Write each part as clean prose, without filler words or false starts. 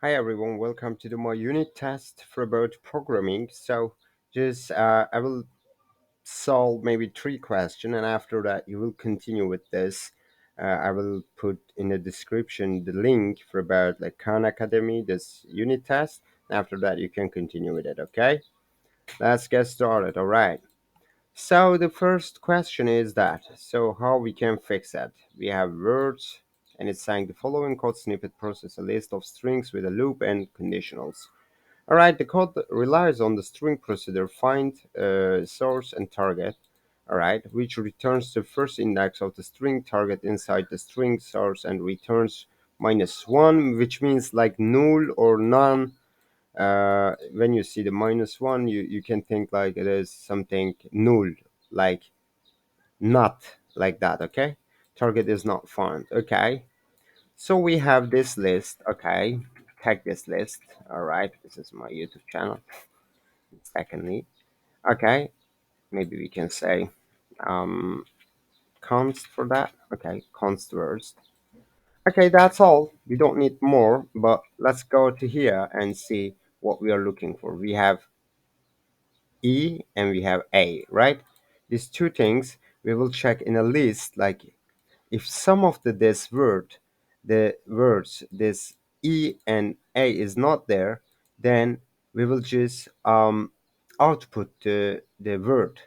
Hi everyone, welcome to my unit test for about programming. Just I will solve maybe three questions, and after that you will continue with this. I will put in the description the link for about like Khan Academy, this unit test. After that you can continue with it. Okay, let's get started. All right. So the first question is that how we can fix that? We have words, and it's saying the following code snippet process a list of strings with a loop and conditionals. All right, the code relies on the string procedure find, source, and target. All right, which returns the first index of the string target inside the string source and returns -1, which means like null or none. When you see the -1, you can think like it is something null, like not like that. Okay, target is not found. Okay, so we have this list. Okay, take this list. All right, this is my YouTube channel. Secondly, okay, maybe we can say um, const for that. Okay, const words. Okay, that's all. We don't need more, but let's go to here and see what we are looking for. We have E and we have A, right? These two things we will check in a list. Like if some of the words, this E and A is not there, then we will just output the word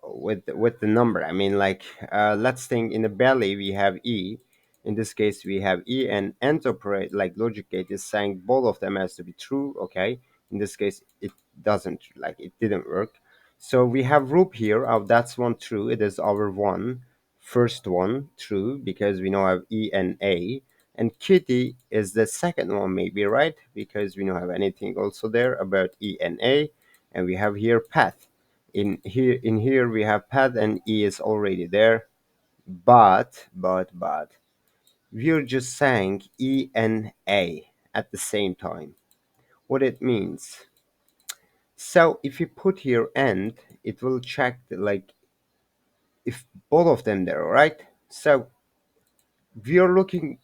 with the number. I mean, like let's think in the belly we have E. In this case, we have E and end operate like logic gate is saying both of them has to be true. Okay, in this case, it doesn't like it didn't work. So we have root here. That's one true. It is our one first one true because we know have E and A. And kitty is the second one maybe right because we don't have anything also there about E and A. And we have here path in here we have path and E is already there, but we're just saying E and A at the same time. What it means, so if you put here and it will check like if both of them there, right? So we are looking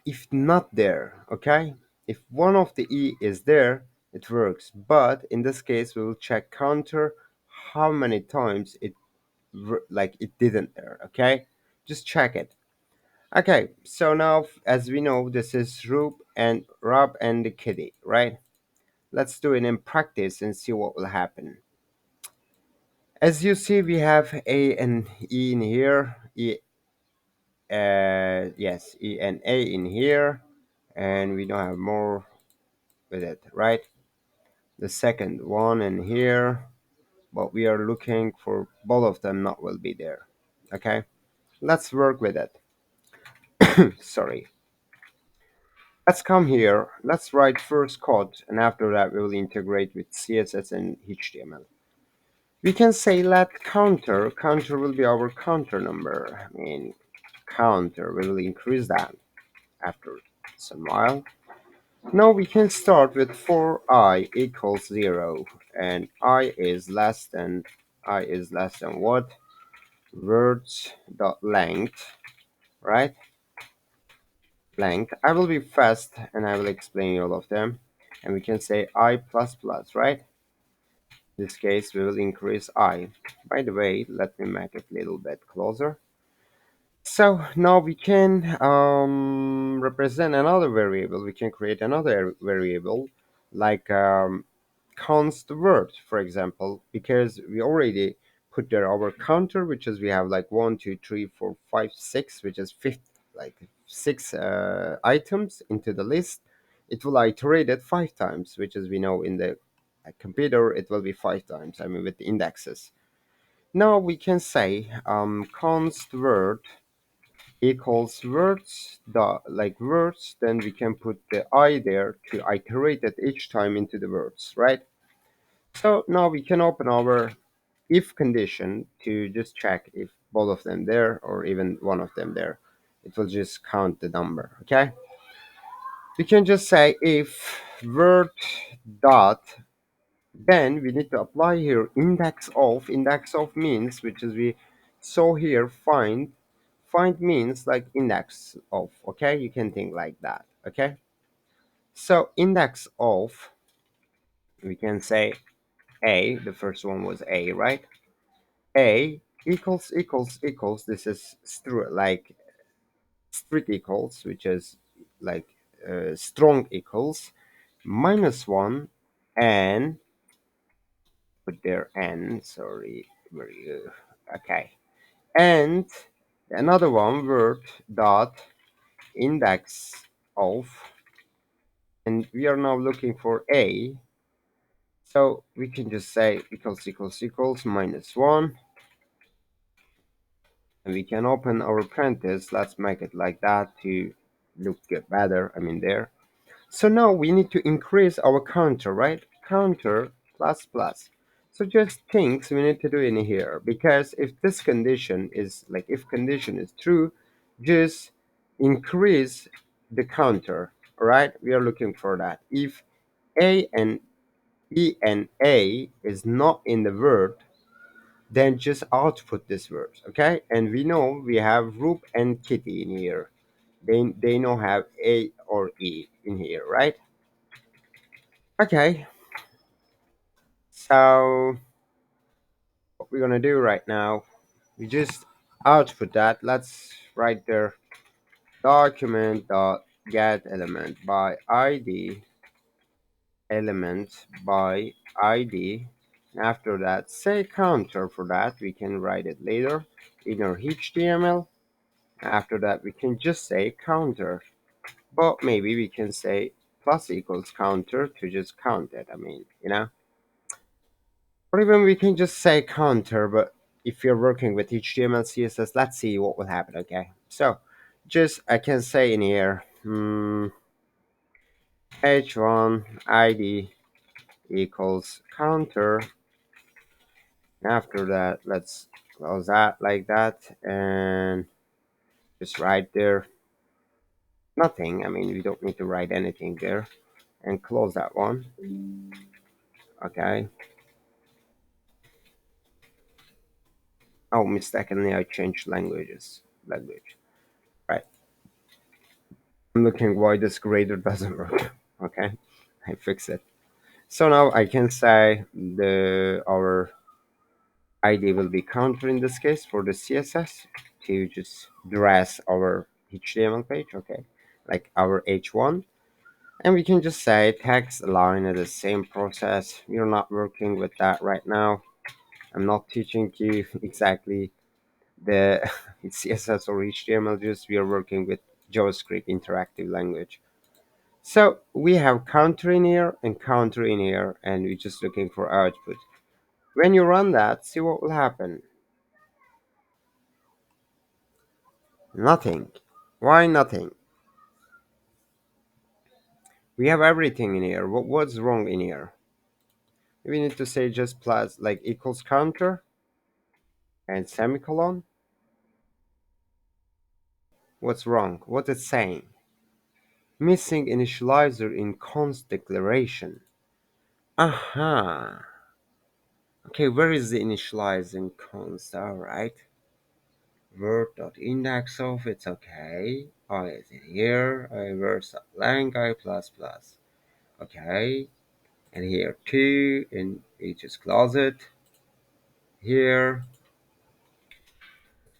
if not there. Okay, if one of the E is there it works, but in this case we will check counter how many times like it didn't there. Okay, just check it. Okay, so now as we know this is Rob and the kitty, right? Let's do it in practice and see what will happen. As you see we have A and E in here, yes, E and A in here, and we don't have more with it, right? The second one in here, but we are looking for both of them not will be there. Okay, let's work with it. Sorry. Let's come here. Let's write first code, and after that we will integrate with CSS and HTML. We can say let counter. Counter will be our counter number. I mean, counter. We will increase that after some while. Now we can start with for I equals 0, and I is less than what? Words dot length, right? Length. I will be fast and I will explain all of them. And we can say I plus plus, right? In this case, we will increase I. By the way, let me make it a little bit closer. So now we can represent another variable. We can create another variable like const word, for example, because we already put there our counter, which is we have like 1, 2, 3, 4, 5, 6, which is fifth, like six items into the list. It will iterate it 5 times, which is we know in the computer it will be 5 times. I mean with the indexes. Now we can say const word equals words dot like words, then we can put the I there to iterate it each time into the words, right? So now we can open our if condition to just check if both of them there or even one of them there. It will just count the number. Okay, we can just say if word dot, then we need to apply here index of means, which is we saw here find means like index of. Okay, you can think like that. Okay, So index of, we can say a, the first one was a, right? A equals equals equals, this is like strict equals, which is like strong equals, minus 1, and put their n, sorry, where you, okay, and another one, word dot index of, and we are now looking for a, so we can just say equals equals equals minus 1, and we can open our parentheses. Let's make it like that to look good better, I mean there. So now we need to increase our counter, right? Counter plus plus. So just things we need to do in here, because if this condition is like, if condition is true, just increase the counter. All right, we are looking for that. If a and e and a is not in the word, then just output this word. Okay, and we know we have Roop and Kitty in here. They know have a or e in here, right? Okay, so what we're gonna do right now, we just output that. Let's write there document dot get element by id, element by id. After that, say counter. For that, we can write it later in our HTML. After that, we can just say counter, but maybe we can say plus equals counter to just count it. I mean, or even we can just say counter, but if you're working with HTML, CSS, let's see what will happen, okay? So, just I can say in here, h1 id equals counter. After that, let's close that like that, and just write there nothing. I mean, we don't need to write anything there, and close that one, okay? Oh, mistakenly, I changed language. Right. I'm looking why this grader doesn't work. Okay, I fix it. So now I can say the our ID will be counter in this case for the CSS to just dress our HTML page. Okay, like our H1, and we can just say text align at the same process. We are not working with that right now. I'm not teaching you exactly the CSS or HTML. Just we are working with JavaScript interactive language. So we have counter in here and counter in here, and we're just looking for output. When you run that, see what will happen. Nothing. Why nothing? We have everything in here. What's wrong in here? We need to say just plus like equals counter and semicolon. What's wrong? What it's saying? Missing initializer in const declaration. Aha. Okay, where is the initializing const? Alright. Word.index of, it's okay. I is in here. I verse lang I plus plus. Okay. And here too, and we just close it. Here,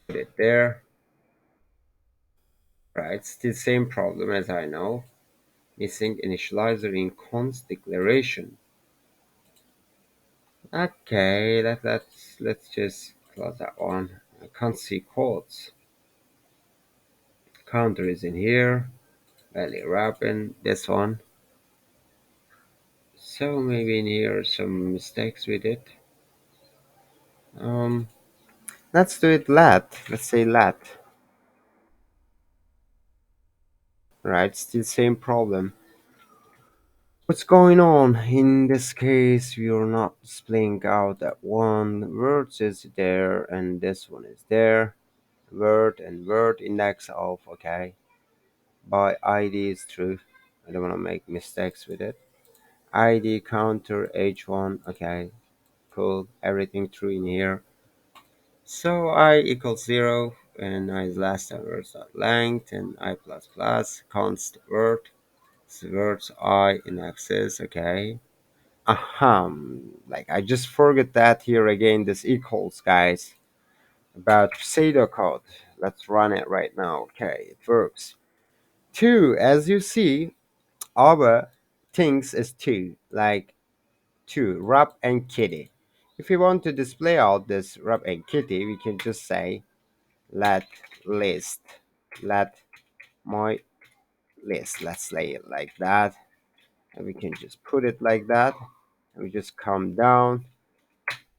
put it there. Right, still same problem as I know. Missing initializer in const declaration. Okay, let's just close that one. I can't see quotes. Counter is in here. Value wrapping this one. So maybe in here some mistakes with it. Um, let's do it lat. Let's say lat. Right, still same problem. What's going on? In this case, we are not displaying out that one word is there and this one is there. Word and word index of, okay. By ID is true. I don't want to make mistakes with it. ID counter H1, okay. Cool. Everything true in here. So I equals 0 and I is last time words dot length and I plus plus const word. So words I in access, okay. Like I just forget that here again, this equals, guys, about pseudocode. Let's run it right now. Okay, it works. Two, as you see, our things is two, like two, Rob and Kitty. If we want to display out this Rob and Kitty, we can just say let list, let my list. Let's lay it like that, and we can just put it like that, and we just come down,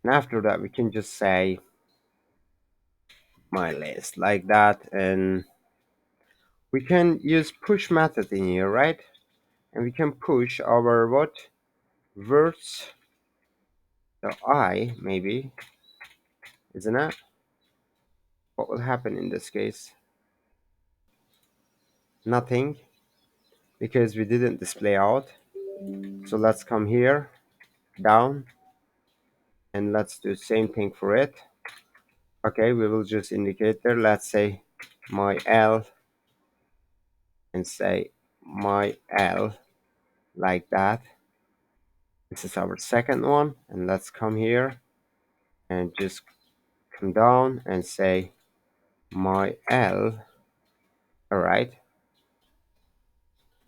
and after that we can just say my list like that, and we can use push method in here, right? And we can push our what words, the I maybe, isn't it? What will happen in this case? Nothing, because we didn't display out. So let's come here down, and let's do the same thing for it. Okay, we will just indicate there, let's say my L, and say my L like that. This is our second one, and let's come here and just come down and say my L. All right,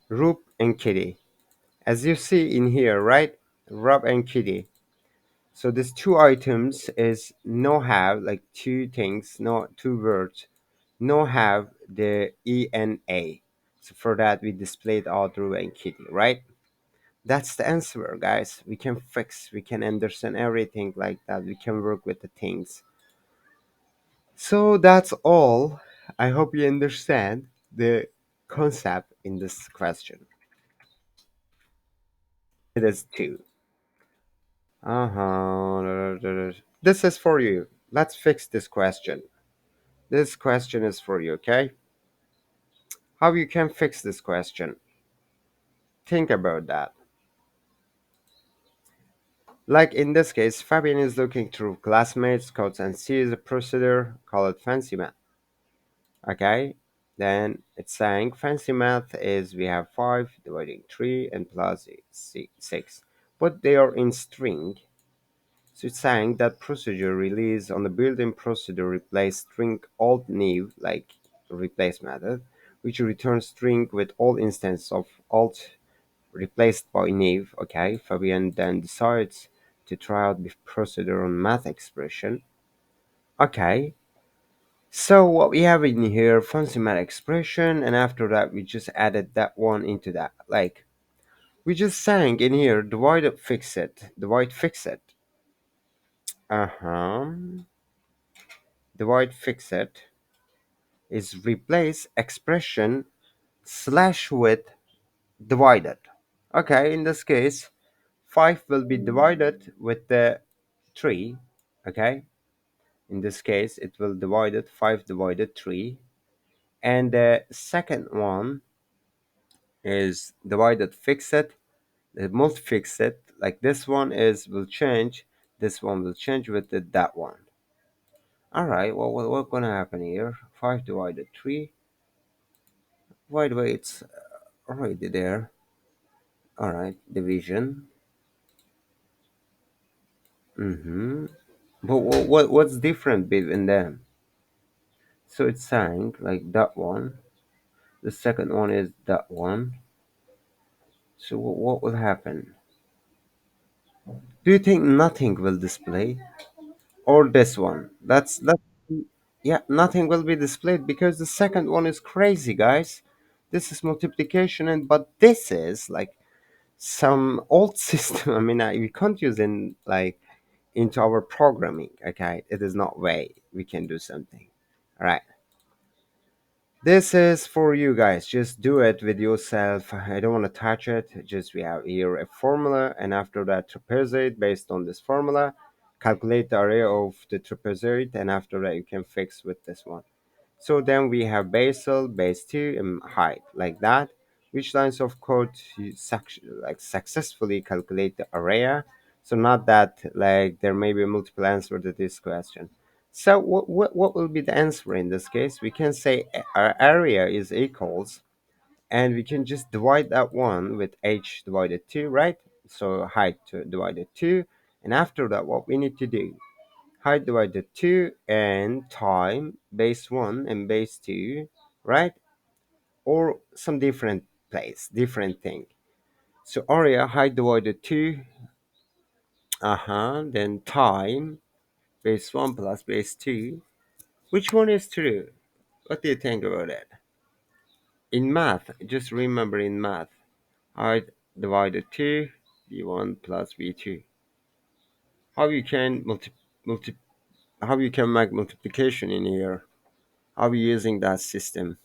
Roop and Kitty. As you see in here, right? Rob and Kitty. So these two items is no have, like two things, no two words, no have the ENA. So for that we displayed all Rob and Kitty, right? That's the answer, guys. We can fix, we can understand everything like that. We can work with the things. So that's all. I hope you understand the concept in this question. It is two. Uh-huh. This is for you. Let's fix this question. This question is for you, okay? How you can fix this question? Think about that. Like in this case, Fabian is looking through classmates' codes and sees a procedure called fancy math. Okay? Then it's saying fancy math is we have 5 dividing 3 and plus 6. But they are in string. So it's saying that procedure release on the built-in procedure replace string alt new like replace method, which returns string with all instance of alt replaced by new. Okay, Fabian then decides to try out the procedure on math expression. Okay, so what we have in here, fancy math expression, and after that we just added that one into that. Like we just sang in here, divide fix it, divide fix it. Uh-huh. Divide fix it is replace expression slash with divided. Okay, in this case, 5 will be divided with the 3. Okay, in this case, it will divide it 5 divided 3. And the second one is divided fix it, the multi fix it. Like this one is will change, this one will change with that one. All right, well, what's gonna happen here? 5 divided 3. By the way, it's already there. All right, division. Mm-hmm. But what's different between them? So it's saying like that one. The second one is that one. So what will happen? Do you think nothing will display, or this one? That's yeah, nothing will be displayed because the second one is crazy, guys. This is multiplication, and but this is like some old system. I mean, we can't use in like into our programming. Okay, it is not way we can do something. All right, this is for you guys. Just do it with yourself. I don't want to touch it. Just we have here a formula, and after that trapezoid. Based on this formula, calculate the area of the trapezoid, and after that you can fix with this one. So then we have basal, base 2, and height, like that. Which lines of code you like successfully calculate the area? So not that like there may be multiple answers to this question. So what will be the answer in this case? We can say our area is equals and we can just divide that one with h divided 2, right? So height divided 2, and after that what we need to do, height divided 2 and time base 1 and base 2, right? Or some different place, different thing. So area height divided 2, then time base 1 plus base 2. Which one is true? What do you think about it? In math, just remember in math, height divided 2, v1 plus v2. How you can multi how you can make multiplication in here? How are you using that system?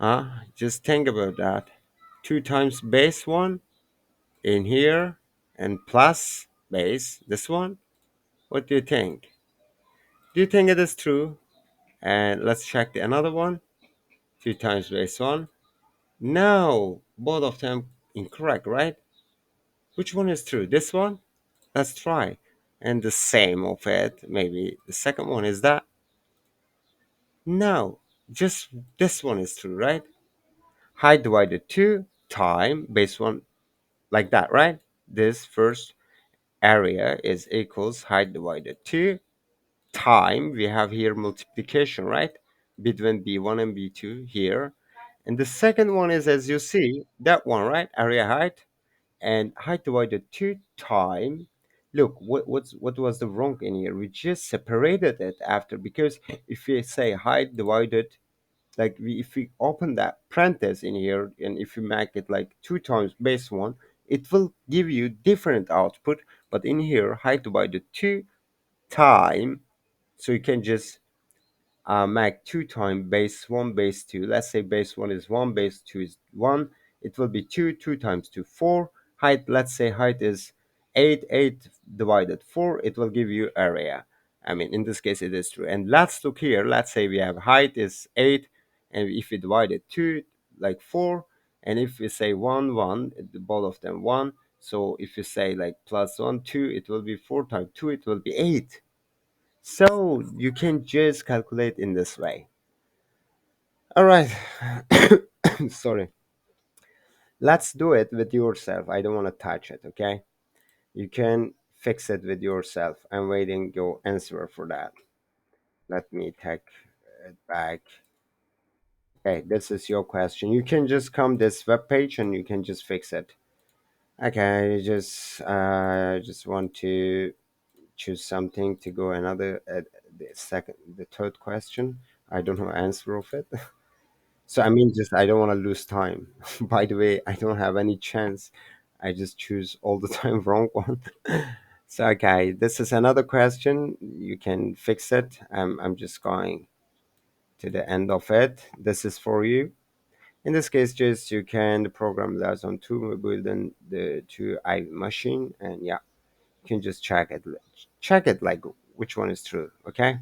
Huh? Just think about that. 2 times base 1 in here and plus base this one. What do you think? Do you think it is true? And let's check the another one. 2 times base 1. No, both of them incorrect, right? Which one is true? This one? Let's try. And the same of it. Maybe the second one is that. No, just this one is true, right? Height divided 2 time base 1, like that, right? This first area is equals height divided 2 time. We have here multiplication, right? Between b1 and b2 here. And the second one is, as you see, that one, right? Area height and height divided 2 time. Look, what was the wrong in here? We just separated it after, because if we say height divided, like if we open that parenthesis in here and if you make it like 2 times base 1, it will give you different output. But in here, height divided 2 time, so you can just make 2 times base 1 base 2. Let's say base 1 is 1, base 2 is 1. It will be 2. 2 times 2 4. Height, let's say height is 8. 8 divided 4, it will give you area. I mean, in this case it is true. And let's look here. Let's say we have height is 8, and if we divide it 2, like 4, and if we say 1 1, both of them 1. So if you say like plus 1 2, it will be 4 times 2, it will be 8. So you can just calculate in this way. All right. Sorry. Let's do it with yourself. I don't want to touch it, okay? You can fix it with yourself. I'm waiting your answer for that. Let me take it back. Okay, this is your question. You can just come this web page and you can just fix it. Okay, just want to choose something to go another the third question. I don't know answer of it. So I mean, just I don't want to lose time. By the way, I don't have any chance. I just choose all the time wrong one. So okay, this is another question. You can fix it. I'm just going to the end of it. This is for you. In this case, just you can program that on two building the two I machine, and yeah, you can just check it. Check it like which one is true. Okay.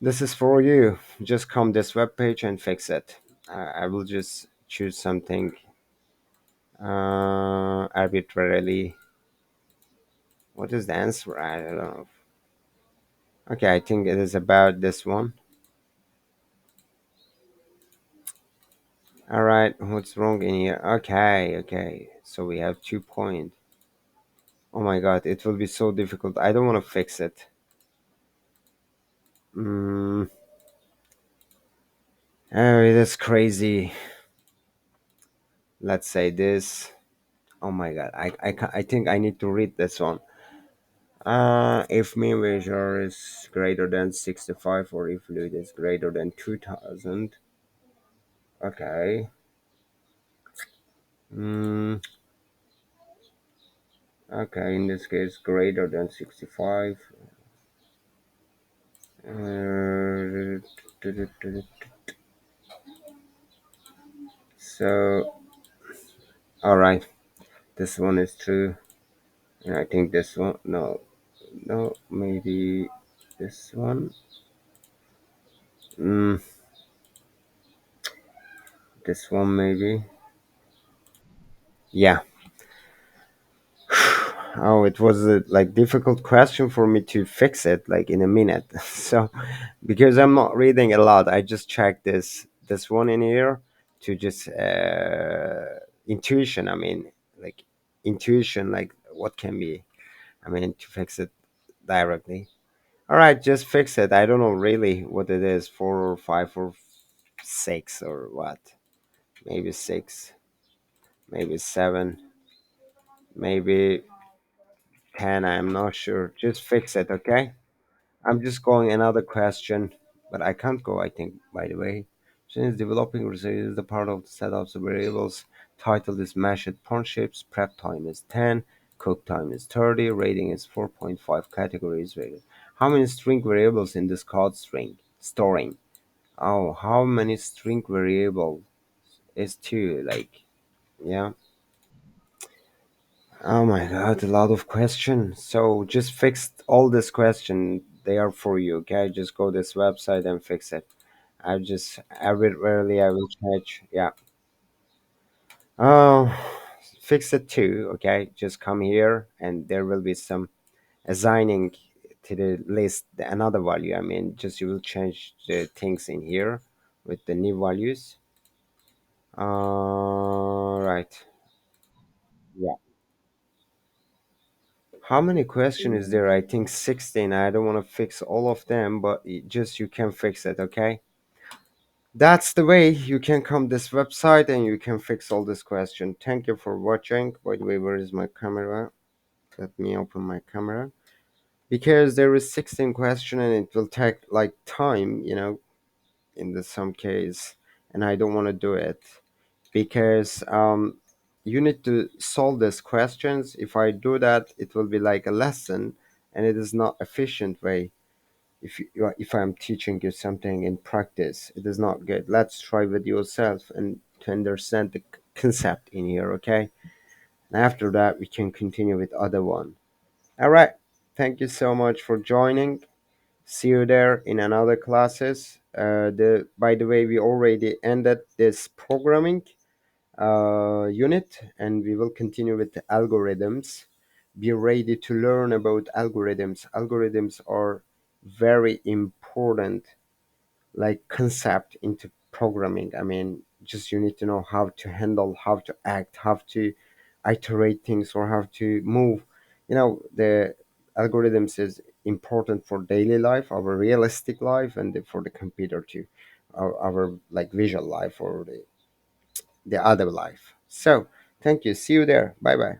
This is for you. Just come this web page and fix it. I will just choose something arbitrarily. What is the answer? I don't know. Okay, I think it is about this one. All right, what's wrong in here? Okay, okay. So we have 2 points. Oh my god, it will be so difficult. I don't want to fix it. Mm, oh, it is crazy. Let's say this. Oh my god, I think I need to read this one. If mean measure is greater than 65 or if load is greater than 2000. Okay. Mm, okay, in this case, greater than 65. Uh, so, alright, this one is true. And I think this one, no, no, maybe this one. Mm, this one, maybe. Yeah. Oh, it was a like difficult question for me to fix it like in a minute. So because I'm not reading a lot, I just checked this one in here. to just intuition. I mean, like intuition, like what can be. I mean, to fix it directly. All right, just fix it. I don't know really what it is, 4 or 5 or 6 or what. Maybe 6, maybe 7, maybe 10. I'm not sure. Just fix it, okay? I'm just going another question, but I can't go, I think, by the way. Since developing research is the part of the setups of variables, title is mashed pawn chips, prep time is 10, cook time is 30, rating is 4.5, category is rated. How many string variables in this code string? Storing. Oh, how many string variable is two? Like, yeah. Oh my god, a lot of questions. So just fix all this question. They are for you, okay? Just go this website and fix it. Every rarely I will change. Yeah. Oh, fix it too, okay? Just come here and there will be some assigning to the list another value. I mean, just you will change the things in here with the new values. Right. Yeah. How many questions is there? I think 16. I don't want to fix all of them, but just you can fix it, okay? That's the way you can come this website and you can fix all this question. Thank you for watching. By the way, where is my camera? Let me open my camera. Because there is 16 question and it will take like time, in some case, and I don't want to do it because you need to solve these questions. If I do that, it will be like a lesson, and it is not efficient way. If I'm teaching you something in practice, it is not good. Let's try with yourself and to understand the concept in here, okay? And after that, we can continue with other one. All right. Thank you so much for joining. See you there in another classes. The By the way, we already ended this programming unit, and we will continue with the algorithms. Be ready to learn about algorithms. Algorithms are very important, like concept into programming. I mean, just you need to know how to handle, how to act, how to iterate things, or how to move. The algorithms is important for daily life, our realistic life, and for the computer too, our like visual life or the other life. So thank you. See you there. Bye bye.